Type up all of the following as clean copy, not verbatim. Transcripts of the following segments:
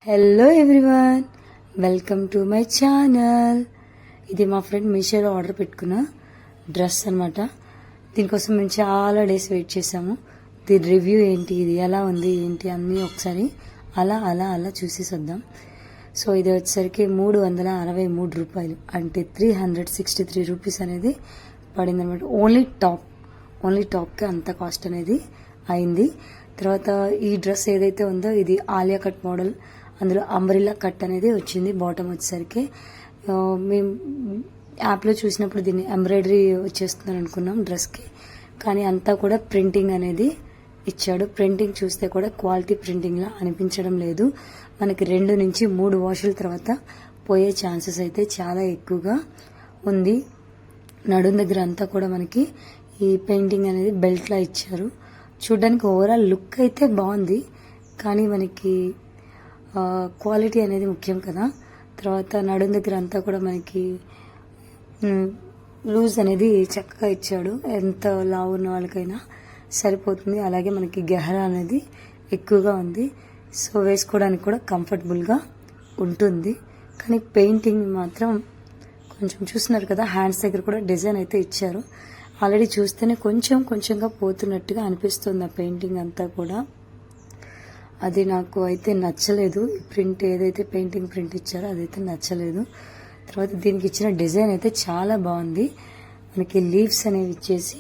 Hello everyone, welcome to my channel. ఇది మా friend మీషోలో ఆర్డర్ పెట్టుకున్న డ్రెస్ అనమాట. దీనికోసం మేము చాలా డేస్ వెయిట్ చేసాము. దీని రివ్యూ ఏంటి, ఇది ఎలా ఉంది ఏంటి అన్నీ ఒకసారి అలా అలా అలా చూసేసొద్దాం. సో ఇది వచ్చేసరికి 363 రూపాయలు, అంటే 363 రూపీస్ అనేది పడింది అనమాట. ఓన్లీ టాప్కి అంత కాస్ట్ అనేది అయింది. తర్వాత ఈ డ్రెస్ ఏదైతే ఉందో ఇది ఆలియా కట్ మోడల్, అందులో అంబ్రిల్లా కట్ అనేది వచ్చింది. బాటమ్ వచ్చేసరికి మేము యాప్లో చూసినప్పుడు దీన్ని ఎంబ్రాయిడరీ వచ్చేస్తుందని అనుకున్నాం డ్రెస్కి, కానీ అంతా కూడా ప్రింటింగ్ అనేది ఇచ్చాడు. ప్రింటింగ్ చూస్తే కూడా క్వాలిటీ ప్రింటింగ్లా అనిపించడం లేదు. మనకి 2 నుంచి 3 వాషుల తర్వాత పోయే ఛాన్సెస్ అయితే చాలా ఎక్కువగా ఉంది. నడుం దగ్గర అంతా కూడా మనకి ఈ పెయింటింగ్ అనేది బెల్ట్లా ఇచ్చారు. చూడ్డానికి ఓవరాల్ లుక్ అయితే బాగుంది, కానీ మనకి క్వాలిటీ అనేది ముఖ్యం కదా. తర్వాత నడుం దగ్గర అంతా కూడా మనకి లూజ్ అనేది చక్కగా ఇచ్చాడు. ఎంత లావు ఉన్న వాళ్ళకైనా సరిపోతుంది. అలాగే మనకి గెహరా అనేది ఎక్కువగా ఉంది, సో వేసుకోవడానికి కూడా కంఫర్టబుల్గా ఉంటుంది. కానీ పెయింటింగ్ మాత్రం కొంచెం చూస్తున్నారు కదా, హ్యాండ్స్ దగ్గర కూడా డిజైన్ అయితే ఇచ్చారు. ఆల్రెడీ చూస్తేనే కొంచెంగా పోతున్నట్టుగా అనిపిస్తుంది ఆ పెయింటింగ్ అంతా కూడా. అది నాకు అయితే నచ్చలేదు. ప్రింట్ ఏదైతే పెయింటింగ్ ప్రింట్ ఇచ్చారో అదైతే నచ్చలేదు. తర్వాత దీనికి ఇచ్చిన డిజైన్ అయితే చాలా బాగుంది. మనకి లీవ్స్ అనేవి ఇచ్చేసి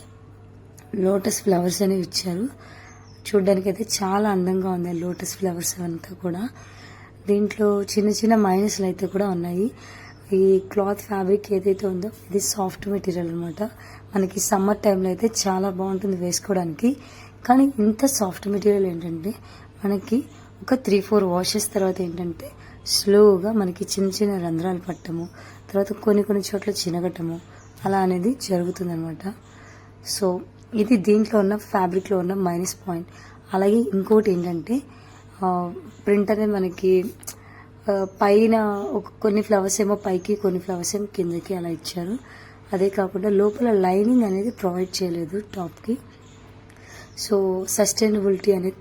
లోటస్ ఫ్లవర్స్ అనేవి ఇచ్చారు. చూడ్డానికి అయితే చాలా అందంగా ఉంది లోటస్ ఫ్లవర్స్ అంతా కూడా. దీంట్లో చిన్న మైనస్లు అయితే కూడా ఉన్నాయి. ఈ క్లాత్ ఫ్యాబ్రిక్ ఏదైతే ఉందో ఇది సాఫ్ట్ మెటీరియల్ అనమాట. మనకి సమ్మర్ టైంలో అయితే చాలా బాగుంటుంది వేసుకోవడానికి. కానీ ఇంత సాఫ్ట్ మెటీరియల్ ఏంటంటే మనకి ఒక 3-4 వాషెస్ తర్వాత ఏంటంటే స్లోగా మనకి చిన్న రంధ్రాలు పట్టము, తర్వాత కొన్ని చోట్ల చినగటము అలా అనేది జరుగుతుంది అనమాట. సో ఇది దీంట్లో ఉన్న ఫ్యాబ్రిక్లో ఉన్న మైనస్ పాయింట్. అలాగే ఇంకోటి ఏంటంటే ప్రింట్ అనేది మనకి పైన కొన్ని ఫ్లవర్స్ ఏమో పైకి, కొన్ని ఫ్లవర్స్ ఏమో కిందకి అలా ఇచ్చారు. అదే కాకుండా లోపల లైనింగ్ అనేది ప్రొవైడ్ చేయలేదు టాప్కి. సో సస్టైనబిలిటీ అనేది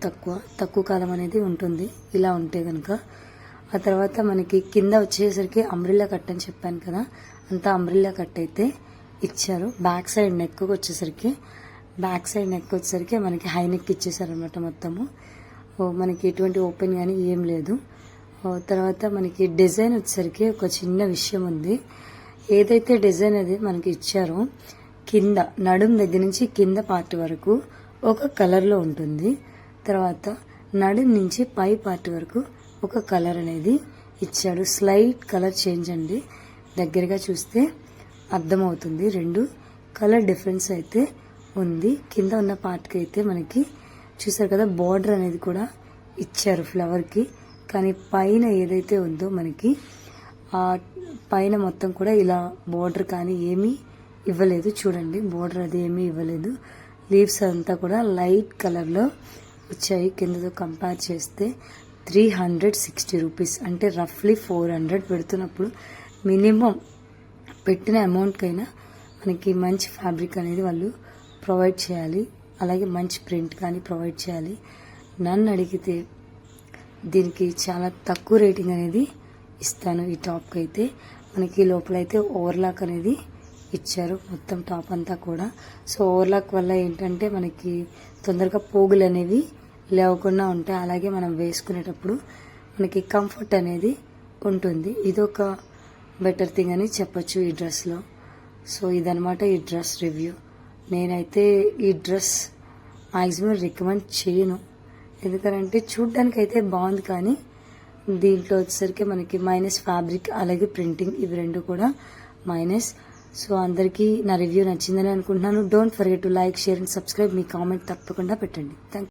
తక్కువ కాలం అనేది ఉంటుంది ఇలా ఉంటే కనుక. ఆ తర్వాత మనకి కింద వచ్చేసరికి అంబ్రిల్లా కట్ అని చెప్పాను కదా, అంతా అంబ్రిల్లా కట్ అయితే ఇచ్చారు. బ్యాక్ సైడ్ నెక్ వచ్చేసరికి మనకి హై నెక్ ఇచ్చేసారనమాట మొత్తము. మనకి ఎటువంటి ఓపెన్ కానీ ఏం లేదు. తర్వాత మనకి డిజైన్ వచ్చేసరికి ఒక చిన్న విషయం ఉంది. ఏదైతే డిజైన్ అది మనకి ఇచ్చారో కింద నడుం దగ్గర నుంచి కింద పార్ట్ వరకు ఒక కలర్లో ఉంటుంది. తర్వాత నడుం నుంచి పై పార్ట్ వరకు ఒక కలర్ అనేది ఇచ్చాడు. స్లైట్ కలర్ చేంజ్ అండి, దగ్గరగా చూస్తే అర్థమవుతుంది. 2 కలర్ డిఫరెన్స్ అయితే ఉంది. కింద ఉన్న పార్ట్కి అయితే మనకి చూసారు కదా బార్డర్ అనేది కూడా ఇచ్చారు ఫ్లవర్కి. కానీ పైన ఏదైతే ఉందో మనకి ఆ పైన మొత్తం కూడా ఇలా బార్డర్ కానీ ఏమీ ఇవ్వలేదు. చూడండి, బార్డర్ అది ఏమీ ఇవ్వలేదు. లీవ్స్ అంతా కూడా లైట్ కలర్లో వచ్చాయి. కిందతో కంపేర్ చేస్తే 360 రూపీస్, అంటే రఫ్లీ 400 పెడుతున్నప్పుడు మినిమం పెట్టిన అమౌంట్కైనా మనకి మంచి ఫ్యాబ్రిక్ అనేది వాళ్ళు ప్రొవైడ్ చేయాలి. అలాగే మంచి ప్రింట్ కానీ ప్రొవైడ్ చేయాలి. నన్ను అడిగితే దీనికి చాలా తక్కువ రేటింగ్ అనేది ఇస్తాను ఈ టాప్కి అయితే. మనకి లోపలైతే ఓవర్లాక్ అనేది ఇచ్చారు మొత్తం టాప్ అంతా కూడా. సో ఓవర్లాక్ వల్ల ఏంటంటే మనకి తొందరగా పోగులు అనేవి లేవకుండా ఉంటాయి. అలాగే మనం వేసుకునేటప్పుడు మనకి కంఫర్ట్ అనేది ఉంటుంది. ఇదొక బెటర్ థింగ్ అని చెప్పొచ్చు ఈ డ్రెస్లో. సో ఇదనమాట ఈ డ్రెస్ రివ్యూ. నేనైతే ఈ డ్రెస్ మ్యాక్సిమం రికమెండ్ చేయను, ఎందుకంటే చూడ్డానికి అయితే బాగుంది, కానీ దీంట్లో వచ్చేసరికి మనకి మైనస్ ఫ్యాబ్రిక్ అలాగే ప్రింటింగ్ ఇవి 2 కూడా మైనస్. సో అందరికీ నా రివ్యూ నచ్చిందని అనుకుంటున్నాను. Don't forget to like, share and subscribe. Me comment తప్పకుండా పెట్టండి. Thank you.